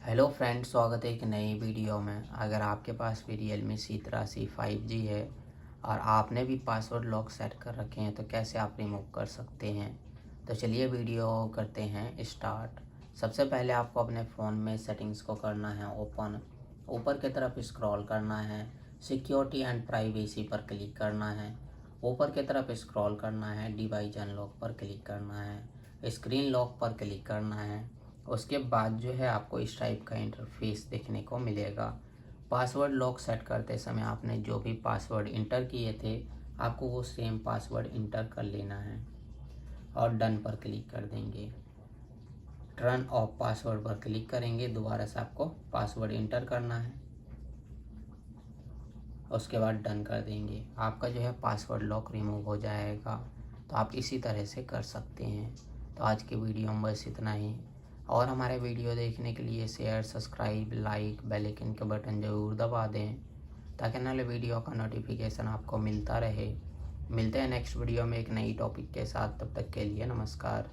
Hello friend, स्वागत है एक नई वीडियो में। अगर आपके पास भी Realme C83 5G है और आपने भी पासवर्ड लॉक सेट कर रखे हैं तो कैसे आप रिमूव कर सकते हैं। तो चलिए वीडियो करते हैं स्टार्ट। सबसे पहले आपको अपने फ़ोन में सेटिंग्स को करना है ओपन। ऊपर की तरफ स्क्रॉल करना है, सिक्योरिटी एंड प्राइवेसी पर क्लिक करना है। ऊपर की तरफ स्क्रॉल करना है, डिवाइस अनलॉक पर क्लिक करना है, स्क्रीन लॉक पर क्लिक करना है। उसके बाद जो है आपको इस टाइप का इंटरफेस देखने को मिलेगा। पासवर्ड लॉक सेट करते समय आपने जो भी पासवर्ड इंटर किए थे आपको वो सेम पासवर्ड इंटर कर लेना है और डन पर क्लिक कर देंगे। टर्न ऑफ पासवर्ड पर क्लिक करेंगे, दोबारा से आपको पासवर्ड इंटर करना है, उसके बाद डन कर देंगे। आपका जो है पासवर्ड लॉक रिमूव हो जाएगा। तो आप इसी तरह से कर सकते हैं। तो आज की वीडियो में बस इतना ही। और हमारे वीडियो देखने के लिए share, subscribe, like, bell icon के बटन ज़रूर दबा दें ताकि नए वीडियो का नोटिफिकेशन आपको मिलता रहे। मिलते हैं नेक्स्ट वीडियो में एक नई टॉपिक के साथ। तब तक के लिए नमस्कार।